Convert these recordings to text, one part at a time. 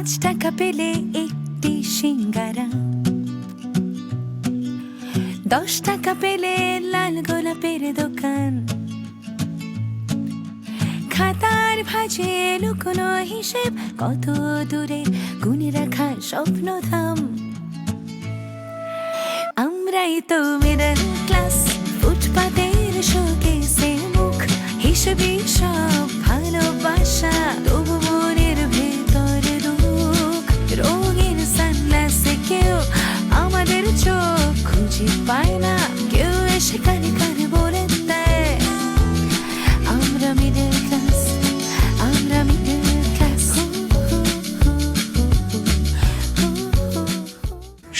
টাকা পেলে একটি সিঙ্গারা, 10 টাকা পেলে লাল গোলাপের দোকান, খাতার ভাঁজে লুকোনো হিসেব, কত দূরে গুনে রাখা স্বপ্নধাম। আমরাই তো মিডল ক্লাস, ফুটপাতের শোকেসে মুখ, হিসেবে সব ভালোবাসা, তবু মনের ভেতর দুঃখ। রঙের সানগ্লাসে কেউ আমাদের চোখ খুঁজে পায় না, কেউ এসে কানে কানে বলে দেয় আমরা মিডল ক্লাস, আমরা মিডল ক্লাস।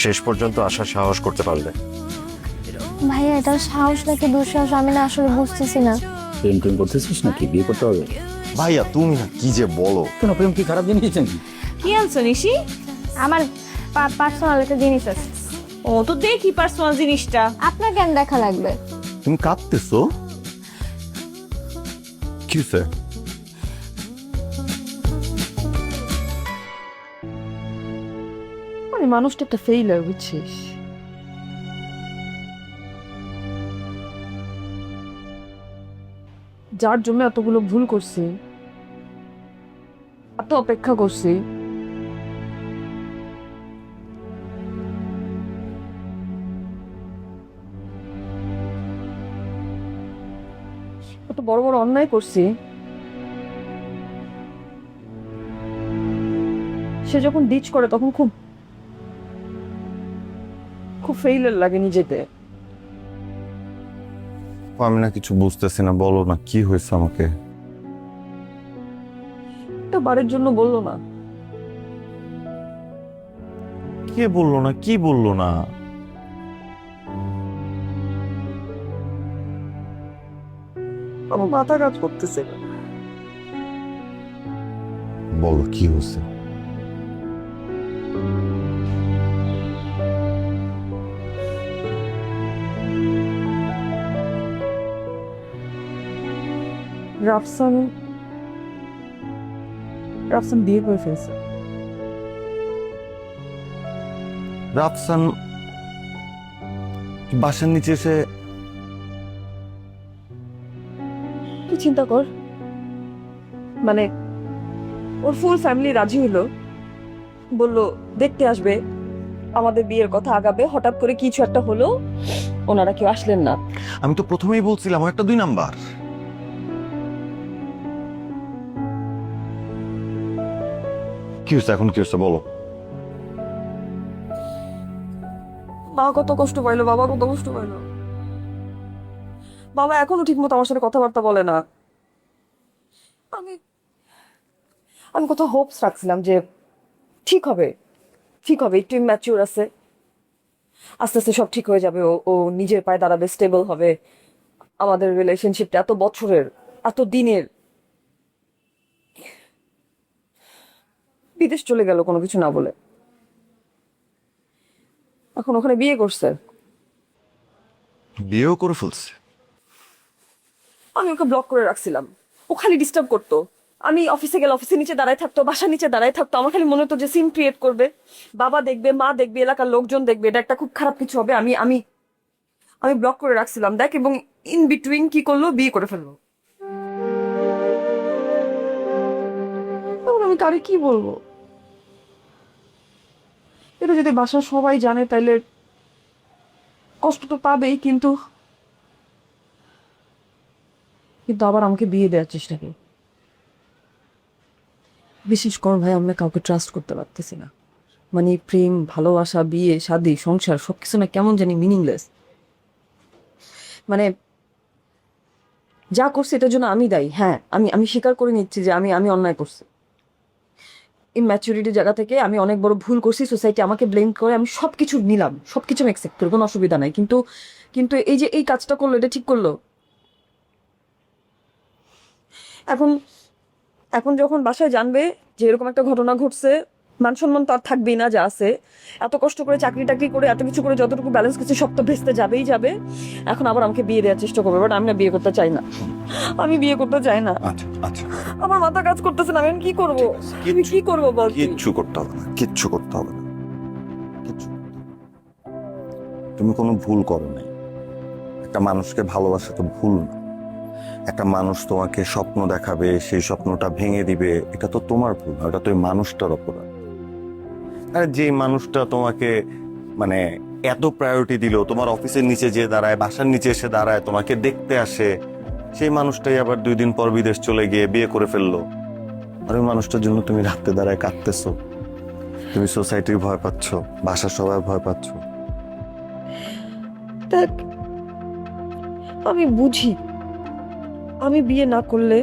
শেষ পর্যন্ত আসার সাহস করতে পারলে। ভাইয়া এটা সাহস নাকি দুঃসাহস আমি না আসলে বুঝতেছি না। প্রেম টেম করতেছিস নাকি? বিয়ে করতে হবে? ভাইয়া তুমি না কি যে বলো। কেন, প্রেম কি খারাপ জিনিস নাকি? কি আনছো নিশি? আমার পার্সোনাল একটা জিনিস আছে। ও তো দেখি পার্সোনাল জিনিসটা। আপনার কেন দেখা লাগবে? তুমি কাঁদতেছো কি হয়েছে? মানে মানুষটা একটা ফেইলার, বুঝছিস? যার জন্য এতগুলো ভুল করছি, এত অপেক্ষা করছি, কত বড় বড় অন্যায় করছি, সে যখন ডিচ করে তখন খুব খুব ফেইলার লাগে নিজেতে। আমি না কিছু বুঝতেছি না, বলো না কি হয়েছে আমাকে। একটা বারের জন্য বললো না। কে বললো না? কি বললো না? আমার মাথা কাজ করতেছে না। বলো কি হয়েছে? রাফসান রাফসান বিয়ে করে ফেলছে। রাফসান বাসার নিচে এসে তুই চিন্তা কর, মানে ওর ফুল ফ্যামিলি রাজি হইলো, বললো দেখতে আসবে, আমাদের বিয়ের কথা আগাবে, হঠাৎ করে কিছু একটা হলো, ওনারা কেউ আসলেন না। আমি তো প্রথমেই বলছিলাম ও একটা 2 নাম্বার। কি হয়েছে এখন? কি হয়েছে বলো। মা কত কষ্ট পাইলো, বাবা কত কষ্ট পাইলো। বাবা এখনো ঠিক মতো আমার সাথে কথাবার্তা বলে না। আমি আমি কত হোপস রাখছিলাম যে ঠিক হবে, ঠিক হবে, একটু ম্যাচিউর আছে, আস্তে আস্তে সব ঠিক হয়ে যাবে, ও ও নিজের পায়ে দাঁড়াবে, স্টেবল হবে। আমাদের রিলেশনশিপটা এত বছরের, এত দিনের, বিদেশ চলে গেল কোনো কিছু না বলে, এখন ওখানে বিয়ে করছে। বিয়েও করে ফেলছে? আমি ওকে ব্লক করে রাখছিলাম, ও খালি ডিস্টার্ব করতো। আমি অফিসে গেলে অফিসের নিচে দাঁড়ায় থাকতো, বাসার নিচে দাঁড়ায় থাকতো, আমার খালি মনে হতো যে সিন ক্রিয়েট করবে, বাবা দেখবে, মা দেখবে, এলাকার লোকজন দেখবে, এটা একটা খুব খারাপ কিছু হবে। আমি আমি আমি ব্লক করে রাখছিলাম দেখ, এবং ইন বিটুইন কি করলো, বিয়ে করে ফেললো। এখন আমি কারে কি বলবো? এটা যদি বাসার সবাই জানে তাহলে কষ্ট তো পাবেই, কিন্তু কিন্তু আবার আমাকে বিয়ে দেওয়ার চেষ্টা করি। বিশেষ করে ভাই, আমরা কাউকে ট্রাস্ট করতে পারতেছি না। মানে প্রেম, ভালোবাসা, বিয়ে, শাদী, সংসার সবকিছু না কেমন জানি মিনিংলেস। মানে যা করছি এটার জন্য আমি দায়ী। হ্যাঁ, আমি আমি স্বীকার করে নিচ্ছি যে আমি আমি অন্যায় করছি। ইম্যাচুরিটির জায়গা থেকে আমি অনেক বড় ভুল করছি, সোসাইটি আমাকে ব্লেম করে, আমি সবকিছু নিলাম, সবকিছু আমি অ্যাকসেপ্ট করি, কোনো অসুবিধা নাই। কিন্তু কিন্তু এই যে এই কাজটা করলো, এটা ঠিক করলো? এখন এখন যখন বাসায় জানবে যে এরকম একটা ঘটনা ঘটছে, মান সম্মান তো আর থাকবেই না যা আছে। এত কষ্ট করে চাকরি টাকরি করে এত কিছু করে যতটুকু ব্যালেন্স করছি সব তো ভেস্তে যাবেই যাবে। এখন আবার আমাকে বিয়ে দেওয়ার চেষ্টা করবে, বাট আমি না বিয়ে করতে চাই না। আমি বিয়ে করতে চাই না। আচ্ছা আচ্ছা, আমার মাথা কাজ করতেছে না, আমি এখন কি করবো? আমি কি করবো বল তুই? কিচ্ছু করতে হবে না, কিচ্ছু করতে হবে না, কিচ্ছু। তুমি কোনো ভুল করো নাই। একটা মানুষকে ভালোবাসা তো ভুল না। একটা মানুষ তোমাকে স্বপ্ন দেখাবে, সেই স্বপ্নটা ভেঙে দিবে, এটা তো তোমার ভুল না, এটা তো ওই মানুষটার অপরাধ। আর যে মানুষটা তোমাকে মানে এত প্রায়োরিটি দিল, তোমার অফিসের নিচে যে দাঁড়ায়, বাসার নিচে এসে দাঁড়ায়, তোমাকে দেখতে আসে, সেই মানুষটাই আবার 2 দিন পর বিদেশ চলে গিয়ে বিয়ে করে ফেললো। আর ওই মানুষটার জন্য তুমি রাতে দাঁড়ায় কাঁদতেছো, তুমি সোসাইটির ভয় পাচ্ছ, বাসার সবাই ভয় পাচ্ছ। দেখ, আমি বুঝি আমি বিয়ে না করলে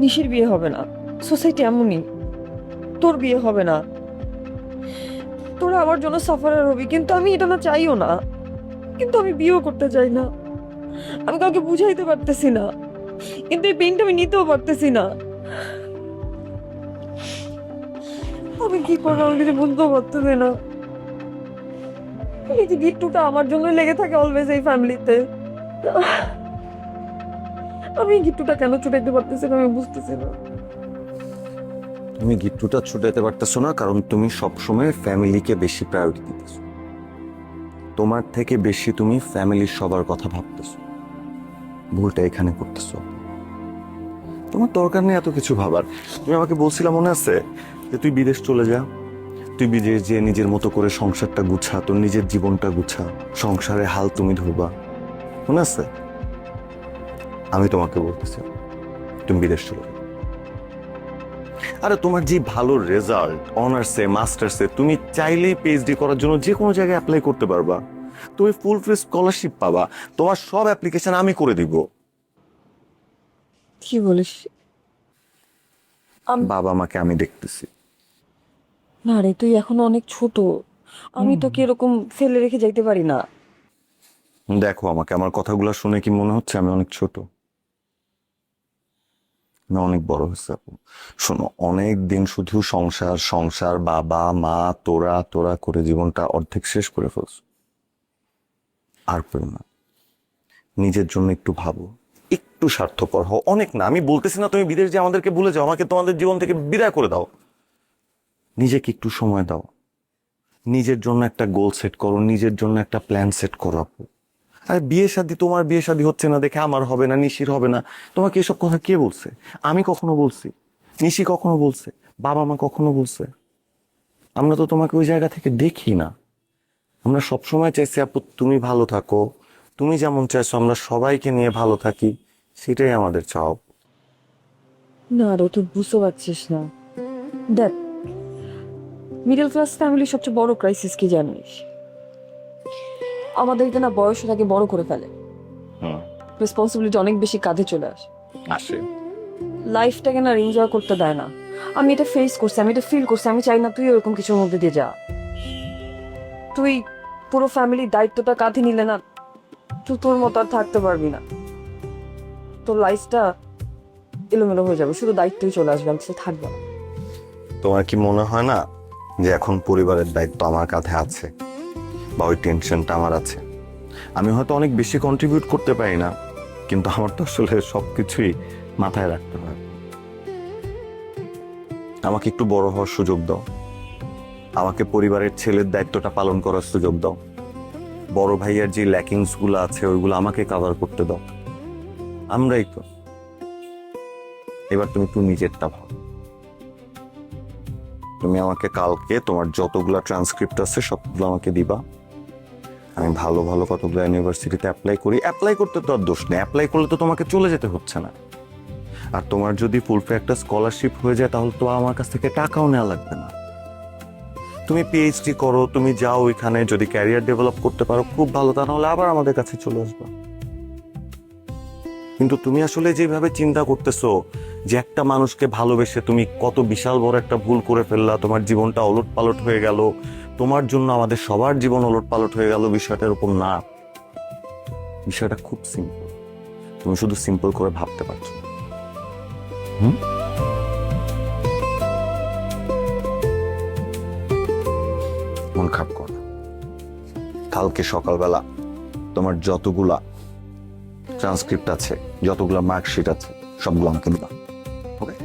নিশির বিয়ে হবে না, সোসাইটি এমনই, তোর বিয়ে হবে না, তোরা আমার জন্য সাফারার হবি, কিন্তু আমি এটা না চাইও না। কিন্তু আমি বিয়েও করতে চাই না, আমি কাউকে বুঝাইতে পারতেছি না, কিন্তু এই পেইনটা আমি নিতেও পারতেছি না। আমি কি করবো আমি কিছু বুঝতেও পারতেছি না। এই যে গিট্টুটা আমার জন্যই লেগে থাকে অলওয়েজ এই ফ্যামিলিতে, আমি গিট্টুটা কেন ছুটাইতে পারতেছি না আমি বুঝতেছি না। তুমি গিট্টুটা ছুটাইতে পারতেছো না কারণ তুমি সবসময় ফ্যামিলিকে বেশি প্রায়োরিটি দিতেছো। তোমার থেকে বেশি তুমি ফ্যামিলির সবার কথা ভাবতেছো। ভুলটা এখানে করতেছো। তোমার দরকার নেই এত কিছু ভাবার। তুমি আমাকে বলছিলা মনে আছে যে তুই বিদেশ চলে যা, তুই বিদেশ যেয়ে নিজের মতো করে সংসারটা গুছা, তোর নিজের জীবনটা গুছা, সংসারে হাল তুমি ধরবা, মনে আছে? আমি তোমাকে বলতেছি তুমি বিদেশ চলে যাও। আরে তোমার যে ভালো রেজাল্ট, অনার্সে মাস্টার্সে, তুমি চাইলেই পিএইচডি করার জন্য যে কোনো জায়গায় অ্যাপ্লাই করতে পারবা, তুমি ফুল ফ্রি স্কলারশিপ পাবা, তোমার সব অ্যাপ্লিকেশন আমি করে দিব। কি বলিস? বাবা মাকে আমি দেখতেছি। না রে, তুই এখনো অনেক ছোট, আমি তোকে এরকম ফেলে রেখে যাইতে পারি না। দেখো আমাকে, আমার কথাগুলো শুনে কি মনে হচ্ছে আমি অনেক ছোট? না, অনেক বড় হয়েছে আপু। শোনো, অনেক দিন শুধু সংসার সংসার, বাবা মা, তোরা তোরা করে জীবনটা অর্ধেক শেষ করে ফেলছো। আর করো না, নিজের জন্য একটু ভাবো, একটু স্বার্থপর হও। অনেক না, আমি বলতেছি না তুমি বিদেশ যে আমাদেরকে ভুলে যাও, আমাকে তোমাদের জীবন থেকে বিদায় করে দাও। নিজেকে একটু সময় দাও, নিজের জন্য একটা গোল সেট করো, নিজের জন্য একটা প্ল্যান সেট করো আপু। আর বিয়ে শাদী, তোমার বিয়ে শাদী হচ্ছে না দেখে আমার হবে না, নিশির হবে না, তোমাকে এসব কথা কে বলছে? আমি কখনো বলছি? নিশি কখনো বলছে? বাবা মা কখনো বলছে? আমরা তো তোমাকে ওই জায়গা থেকে দেখি না। আমরা সবসময় চাইছি আপু তুমি ভালো থাকো, তুমি যেমন চাইছো আমরা সবাইকে নিয়ে ভালো থাকি, সেটাই আমাদের চাও। না রে, তুই বুঝতে পারছিস না। দেখ, মিডল ক্লাস ফ্যামিলির সবচেয়ে বড় ক্রাইসিস কি জানিস? আমাদেরকে না বয়সের আগে বড় করে ফেলে, রেসপন্সিবিলিটি অনেক বেশি কাঁধে চলে আসে, আসে লাইফটাকে না এনজয় করতে দেয় না। আমি এটা ফেস করছি, আমি এটা ফিল করছি, আমি চাই না তুই ওরকম কিছুর মধ্যে দিয়ে যা। তুই পুরো ফ্যামিলির দায়িত্বটা কাঁধে নিলে না, তুই তোর মতো আর থাকতে পারবি না, তোর লাইফটা এলোমেলো হয়ে যাবে, শুধু দায়িত্বই চলে আসবে, আমি কিছু থাকবে না। তোমার কি মনে হয় না যে এখন পরিবারের দায়িত্ব আমার কাঁধে আছে, বা ওই টেনশনটা আমার আছে? আমি হয়তো অনেক বেশি কন্ট্রিবিউট করতে পারি না, কিন্তু আমার তো আসলে সবকিছুই মাথায় রাখতে হয়। আমাকে একটু বড় হওয়ার সুযোগ দাও, আমাকে পরিবারের ছেলের দায়িত্বটা পালন করার সুযোগ দাও, বড় ভাইয়ার যে ল্যাকিংস গুলো আছে ওইগুলো আমাকে কভার করতে দাও। আমরাই তো। এবার তুমি একটু নিজেরটা ভাবো। তুমি আমাকে কালকে তোমার যতগুলা ট্রান্সক্রিপ্ট আছে সবগুলো আমাকে দিবা। আমি ভালো ভালো কতগুলো ইউনিভার্সিটিতে অ্যাপ্লাই করি। অ্যাপ্লাই করতে তো আর দোষ নেই, অ্যাপ্লাই করলে তো তোমাকে চলে যেতে হচ্ছে না। আর তোমার যদি ফুলফি একটা স্কলারশিপ হয়ে যায় তাহলে তো আমার কাছ থেকে টাকাও নেওয়া লাগবে না। তুমি পিএইচডি করো, তুমি যাও ওইখানে, যদি ক্যারিয়ার ডেভেলপ করতে পারো খুব ভালো, তা নাহলে আবার আমাদের কাছে চলে আসবে। কিন্তু তুমি আসলে যেভাবে চিন্তা করতেছো যে একটা মানুষকে ভালোবেসে তুমি কত বিশাল বড় একটা ভুল করে ফেললা, তোমার জীবনটা ওলট পালট হয়ে গেল, তোমার জন্য আমাদের সবার জীবন ওলট পালট হয়ে গেল, বিষয়টার উপর না। বিষয়টা খুব সিম্পল, তুমি শুধু সিম্পল করে ভাবতে পারছো না। মন খারাপ কর না। কালকে সকালবেলা তোমার যতগুলা ট্রান্সক্রিপ্ট আছে, যতগুলা মার্কশিট আছে, সবগুলো আমাকে দিবা। ওকে?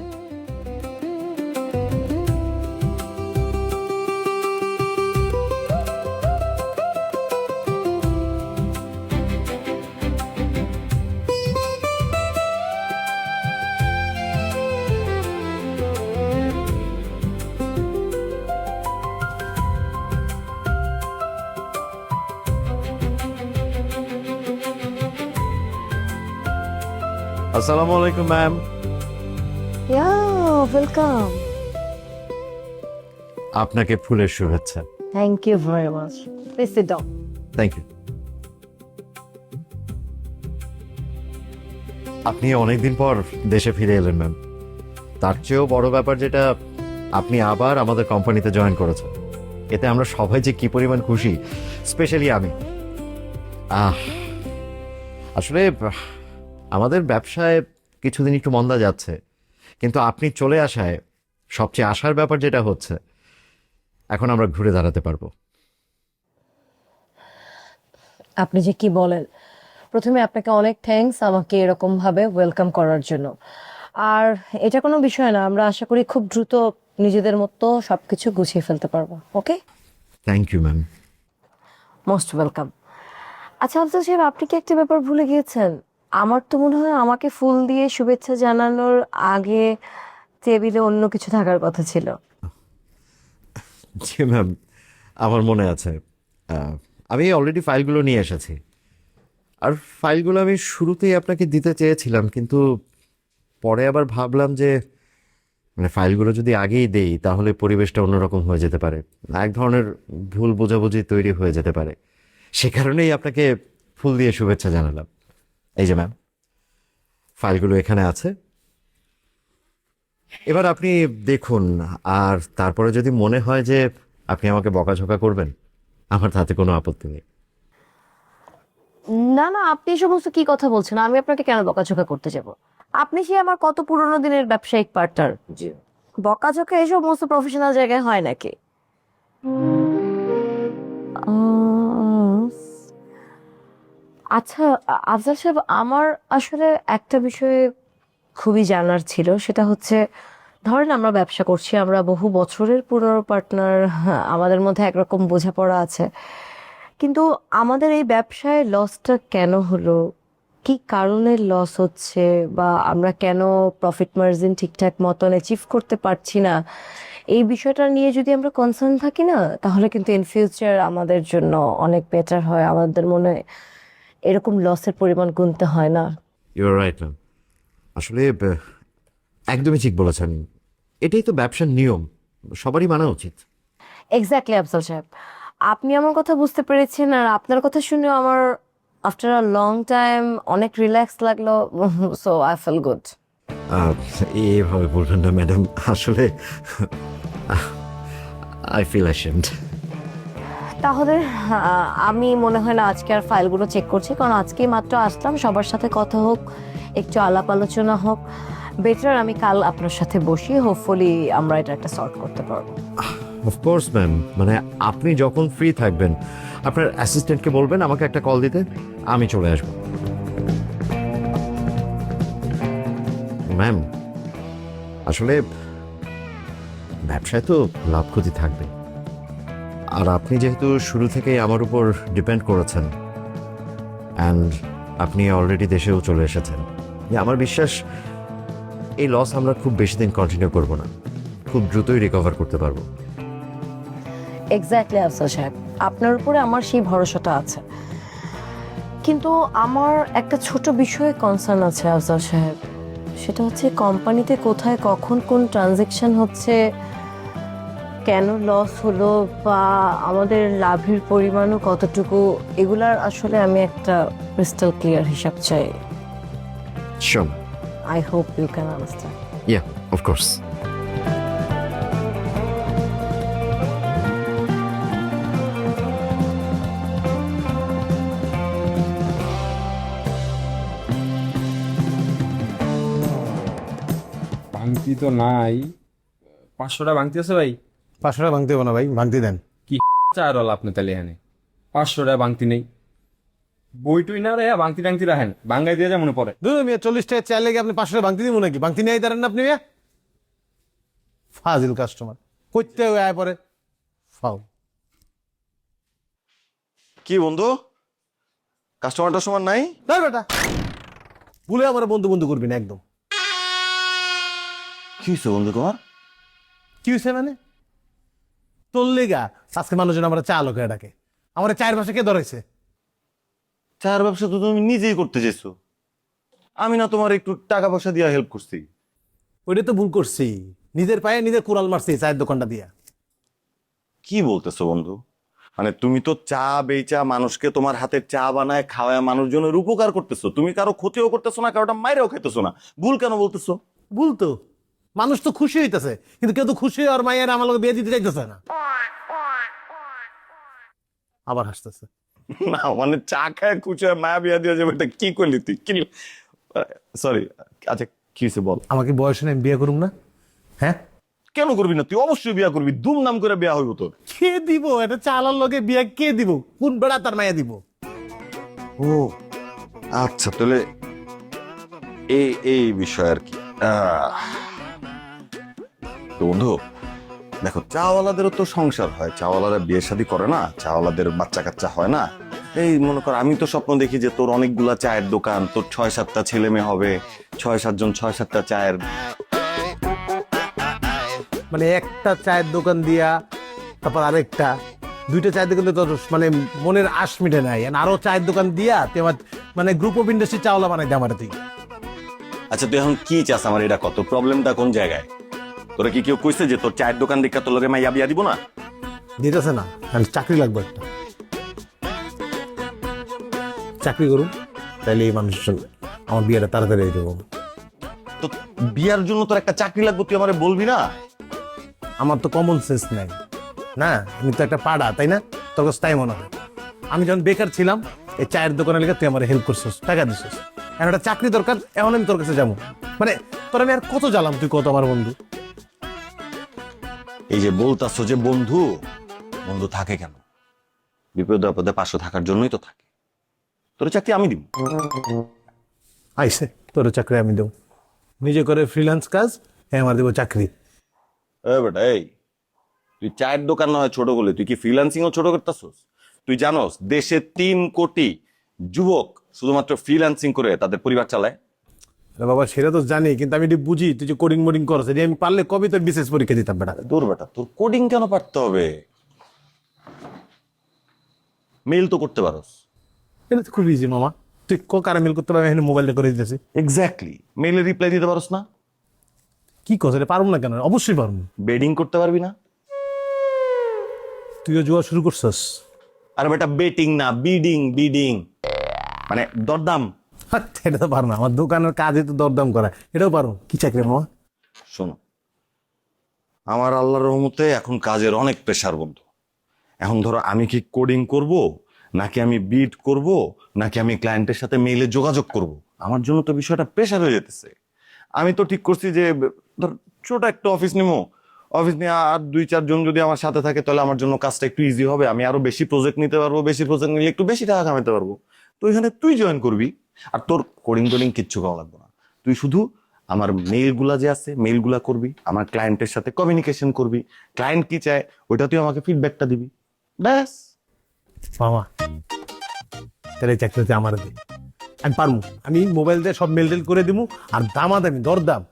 আসসালামু আলাইকুম ম্যাম। ওয়েলকাম। আপনাকে ফুলের শুভেচ্ছা। Thank you very much. Please sit down. Thank you. আপনি অনেকদিন পর দেশে ফিরে এলেন ম্যাম। তার চেয়েও বড় ব্যাপার যেটা, আপনি আবার আমাদের কোম্পানিতে জয়েন করেছেন। এতে আমরা সবাই যে কি পরিমাণ খুশি, স্পেশালি আমি। আসলে আমাদের ব্যবসায় কিছুদিন একটু মন্দা যাচ্ছে, কিন্তু আপনি চলে আসায় সবচেয়ে আশার ব্যাপার যেটা হচ্ছে, এখন আমরা ঘুরে দাঁড়াতে পারবো। আপনি যে কি বলেন, প্রথমে আপনাকে অনেক থ্যাঙ্কস আমাকে এরকম ভাবে ওয়েলকাম করার জন্য। আর এটা কোনো বিষয় না, আমরা আশা করি খুব দ্রুত নিজেদের মতো সবকিছু গুছিয়ে ফেলতে পারবো। Okay, thank you ma'am. Most welcome. আচ্ছা আফজাল সাহেব, আপনি কি একটা ব্যাপার ভুলে গিয়েছেন? আমার তো মনে হয় আমাকে ফুল দিয়ে শুভেচ্ছা জানানোর আগে টেবিলে অন্য কিছু থাকার কথা ছিল। জি ম্যাম, আমার মনে আছে। আমি অলরেডি ফাইলগুলো নিয়ে এসেছি। আর ফাইলগুলো আমি শুরুতেই আপনাকে দিতে চেয়েছিলাম, কিন্তু পরে আবার ভাবলাম যে মানে ফাইলগুলো যদি আগেই দেই তাহলে পরিবেশটা অন্যরকম হয়ে যেতে পারে, এক ধরনের ভুল বোঝাবুঝি তৈরি হয়ে যেতে পারে। সে কারণেই আপনাকে ফুল দিয়ে শুভেচ্ছা জানালাম। এই যে ম্যাম, ফাইলগুলো এখানে আছে, এবার আপনি দেখুন। আর তারপরে যদি মনে হয় যে আপনি আমাকে বকাঝকা করবেন, আমার তাতে কোনো আপত্তি নেই। না না, আপনি এই সমস্ত কি কথা বলছেন? আমি আপনাকে কেন বকাঝকা করতে যাব? আপনি সে আমার কত পুরনো দিনের ব্যবসায়িক পার্টনার। বকাঝকা এই সমস্ত প্রফেশনাল জায়গায় হয় নাকি? আচ্ছা আফজাল সাহেব, আমার আসলে একটা বিষয়ে খুবই জানার ছিল। সেটা হচ্ছে, ধরেন আমরা ব্যবসা করছি, আমরা বহু বছরের পুরনো পার্টনার, আমাদের মধ্যে একরকম বোঝাপড়া আছে, কিন্তু আমাদের এই ব্যবসায় লসটা কেন হলো, কি কারণে লস হচ্ছে, বা আমরা কেন প্রফিট মার্জিন ঠিকঠাক মতন অ্যাচিভ করতে পারছি না, এই বিষয়টা নিয়ে যদি আমরা কনসার্ন থাকি না, তাহলে কিন্তু ইন ফিউচার আমাদের জন্য অনেক বেটার হয়। আমাদের মনে হয় এরকম লসের পরিমাণ গুনতে হয় না। Your right ma'am. আসলে একদমই ঠিক বলেছেন। এটাই তো ব্যবসার নিয়ম, সবারই মানা উচিত। এক্স্যাক্টলি আফজাল সাহেব, আপনি আমার কথা বুঝতে পেরেছেন। আর আপনার কথা শুনে আমার আফটার আ লং টাইম অনেক রিল্যাক্স লাগলো। So I feel good. এইভাবে বলবেন না ম্যাডাম, আসলে আই ফিল অ্যাশেমড। তাহলে আমি মনে হয় না আজকে আর ফাইলগুলো চেক করছি, কারণ আজকেই মাত্র আসলাম। সবার সাথে কথা হোক, একটু আলাপ আলোচনা হোক। বেটার আমি কাল আপনার সাথে বসি, হোপফুলি আমরা এটা একটা সর্ট করতে পারবো। অফকোর্স ম্যাম, মানে আপনি যখন ফ্রি থাকবেন আপনার অ্যাসিস্ট্যান্টকে বলবেন আমাকে একটা কল দিতে, আমি চলে আসব। ম্যাম, আসলে ব্যবসায় তো লাভ ক্ষতি থাকবে, আর আপনি যেহেতু শুরু থেকেই আমার উপর ডিপেন্ড করেছেন, অ্যান্ড আপনি অলরেডি দেশেও চলে এসেছেন, আমার বিশ্বাস এই লস আমরা খুব বেশি দিন কন্টিনিউ করব না, খুব দ্রুতই রিকভার করতে পারবো। এক্স্যাক্টলি আফজাল সাহেব, আপনার উপরে আমার সেই ভরসাটা আছে। কিন্তু আমার একটা ছোট বিষয়ে কনসার্ন আছে আফজাল সাহেব। সেটা হচ্ছে কোম্পানিতে কোথায় কখন কোন ট্রানজ্যাকশন হচ্ছে, কেন লস হলো, বা আমাদের লাভের পরিমাণও কতটুকু, এগুলার আসলে আমি একটা ক্রিস্টাল ক্লিয়ার হিসাব চাই। Sure. I hope you can understand. Yeah, of course. ভাঙতি তো নাই। 500টা ভাঙতি আছে ভাই? 500 টাকা ভাঙতে হবে না ভাই, ভাঙতে দেন। কি চার হল আপনি তাহলে এখানে 500 টাকা বাংতি নেই, বই টুই না রে বাংতি টাংতি রাখেন, বাঙ্গাই দিয়ে যা মনে পড়ে। 40 টাকা চাইলে কি আপনি 500 টাকা ভাঙতি দিব নাকি? ভাঙতি নিয়ে দাঁড়ান না আপনি মিয়া, ফাজিল কাস্টমার করতে আয় পরে ফাউ। কি বন্ধু, কাস্টমার নাই? না বেটা, ভুলে আমার বন্ধু বন্ধু করবি না একদম। কি হয়েছে বন্ধু তোমার? কি হয়েছে মানে? তোর লেগা আজকে মানুষজন আমার চা লোকে ডাকে, আমার 4 মাসে কে ধরেছে? চার ব্যবসা তো তুমি নিজেই করতে চেয়েছো, আমি না তোমার একটু টাকা পয়সা দিয়ে হেল্প করছি। ওইটা তো ভুল করছি, নিজের পায়ে নিজের কুড়াল মারছি চায়ের দোকানটা দিয়া। কি বলতেছো বন্ধু? মানে তুমি তো চা বেচা মানুষকে তোমার হাতের চা বানায় খাওয়ায় মানুষজনের উপকার করতেছো, তুমি কারো ক্ষতিও করতেছো না, কারোটা মাইরেও খাইতেছো না, ভুল কেন বলতেছো? ভুল তো, মানুষ তো খুশি হইতেছে, কিন্তু কেউ তো খুশি হয়ে আর মায়ের আমার লোক বিয়ে দিতে চাইতেছে না। আবার হাসতেছে। না মানে চা খায় খুশি হয় মায়া বিয়া দিয়ে যাবে, এটা কি করলি তুই? কি সরি, আচ্ছা কি হয়েছে বল। আমাকে বয়স নেই, আমি বিয়ে করুম না? হ্যাঁ, কেন করবি না? তুই অবশ্যই বিয়া করবি, ধুমধাম করে বিয়া হইব তোর। কে দিব এটা? চালার লোকে বিয়ে কে দিব? কোন বেড়া তার মায়া দিব? ও আচ্ছা, তাহলে এই এই বিষয় আর কি। তো বন্ধু দেখো, চাওয়ালাদেরও তো সংসার হয়, চাওয়ালারা বিয়ে শাদী করে না, চাওয়ালাদের বাচ্চা কাচ্চা হয় না। এই মনে কর, আমি তো স্বপ্ন দেখি যে তোর অনেকগুলা চায়ের দোকান, তোর 6-7টা ছেলে মেয়ে হবে, 6-7 জন 6-7টা চায়ের। মানে একটা চায়ের দোকান দিয়া, তারপর আরেকটা, 2টা চায়ের দোকান দিয়ে তোর মানে মনের আশ মিটে নাই, আরো চায়ের দোকান দিয়া তুই আমার মানে গ্রুপ অফ ইন্ডাস্ট্রি চাওলা বানাই দে আমার তুই। আচ্ছা তুই এখন কি চাস আমার? এটা কত প্রবলেমটা কোন জায়গায়? তোরা কি কেউ কইছে যে তোর চায়ের দোকান দেখা তোর লগে মাইয়া বিয়া দিব না? দিতেছে না, আমি চাকরি লাগবে একটা, চাকরি করুন তাইলে এই মানুষ আমার বিয়েটা তাড়াতাড়ি হয়ে যাবো। তো বিয়ার জন্য তোর একটা চাকরি লাগবে, তুই আমারে বলবি না? আমার তো কমন সেন্স নাই না, আমি তো একটা পাড়া, তাই না? তোর কাছে তাই মনে হয়। আমি যখন বেকার ছিলাম এই চায়ের দোকানে লেগে তুই আমার হেল্প করছিস, টাকা দিছিস, এখন একটা চাকরি দরকার, এখন আমি তোর কাছে যাবো। মানে তোর আমি আর কত জ্বালাম, তুই কত আমার বন্ধু। এই যে বলতাছো যে বন্ধু, বন্ধু থাকে কেন? বিপদে আপদে পাশে থাকার জন্যই তো থাকে। তোর চাকরি আমি দিব। আইসে তোর চাকরি আমি দেবো, নিজে করে ফ্রিল্যান্স কাজ, হ্যাঁ আমার দেবো চাকরি। বেটা এই, তুই চায়ের দোকান নয় ছোট বলে তুই কি ফ্রিল্যান্সিং ও ছোট করতেছস? তুই জানোস দেশে 3 কোটি যুবক শুধুমাত্র ফ্রিল্যান্সিং করে তাদের পরিবার চালায়? আরে বাবা সেটা তো জানি, কিন্তু আমি এটি বুঝি তুই যে কোডিং মোডিং করছ, এটি আমি পারলে কবে তোর বিশেষ পরীক্ষা দিতাম বেটা। দূর বেটা, তোর কোডিং কেন পারতে হবে? মেইল তো করতে পারোস। এটা তো খুব ইজি মামা, তুই কারে মেল করতে পারবি, এখানে মোবাইলটা করে দিতেছি। এক্স্যাক্টলি, মেইলে রিপ্লাই দিতে পারোস না? কি করছ? এটা পারবো না কেন? অবশ্যই পারবো। বেডিং করতে পারবি না? তুইও জুয়া শুরু করছস? আর বেটা বেটিং না, বিডিং, বিডিং মানে দরদাম। এটা তো পারো না, আমার দোকানের কাজে তো দরদাম করা, এটাও পারো। কি চাকরি মামা? শোনো, আমার আল্লাহর রহমতে এখন কাজের অনেক প্রেশার বন্ধু। এখন ধরো আমি কি কোডিং করব, নাকি আমি বিড করব, নাকি আমি ক্লায়েন্টের সাথে মেইলে যোগাযোগ করব, আমার জন্য তো বিষয়টা প্রেশার হয়ে যেতেছে। আমি তো ঠিক করছি যে ধর ছোট একটা অফিস নিবো, অফিস নিয়ে আর 2-4 জন যদি আমার সাথে থাকে তাহলে আমার জন্য কাজটা একটু ইজি হবে, আমি আরো বেশি প্রজেক্ট নিতে পারবো, বেশি প্রজেক্ট নিলে একটু বেশি টাকা কামাতে পারবো। তো এখানে তুই জয়েন করবি, আর তোর কোডিং টোডিং কিচ্ছু করা লাগবে না, তুই শুধু আমার মেইলগুলা যে আছে মেইলগুলা করবি, আমার ক্লায়েন্টের সাথে কমিউনিকেশন করবি, ক্লায়েন্ট কি চায় ওইটা তুই আমাকে ফিডব্যাকটা দিবি, ব্যাস। মামা তাহলে চাকরিতে আমার দিই, আমি পারবো, আমি মোবাইল দিয়ে সব মেল টেল করে দিব, আর দামাদামি দরদাম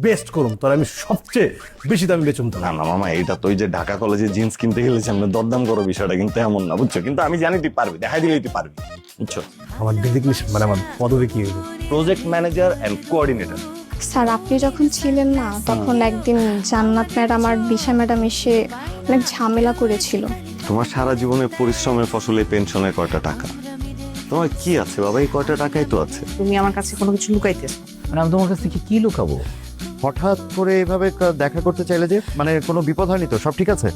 বেস্ট করুম, তোর আমি সবচেয়ে বেশি দামি বেচুম তো। না না মামা, এইটা তো ওই যে ঢাকা কলেজে জিন্স কিনতে গেলে সামনে দরদাম করো বিষয়টা কিন্তু এমন না, বুঝছো? কিন্তু আমি জানি তুই পারবি, দেখাই দিলেই তুই পারবি, বুঝছো? আমার ডেজিগনেশন মানে আমার পদবি কি হইব? Project manager and coordinator. Sir আপনি যখন ছিলেন না, তখন একদিন জান্নাত ম্যাডাম আর দিশা ম্যাডাম এসে অনেক ঝামেলা করেছিল। তোমার সারা জীবনের পরিশ্রমের ফসলে পেনশনের কয়টা টাকা? তোমার কি আছে বাবা? এই কয়টা টাকাই তো আছে। তুমি আমার কাছে কোনো কিছু লুকাইতেছো? মানে আমি তোমার কাছ থেকে কি লুকাবো? হঠাৎ করে এভাবে দেখা করতে চাইলে যে, মানে কোনো বিপদ হয়নি তো? সব ঠিক আছে?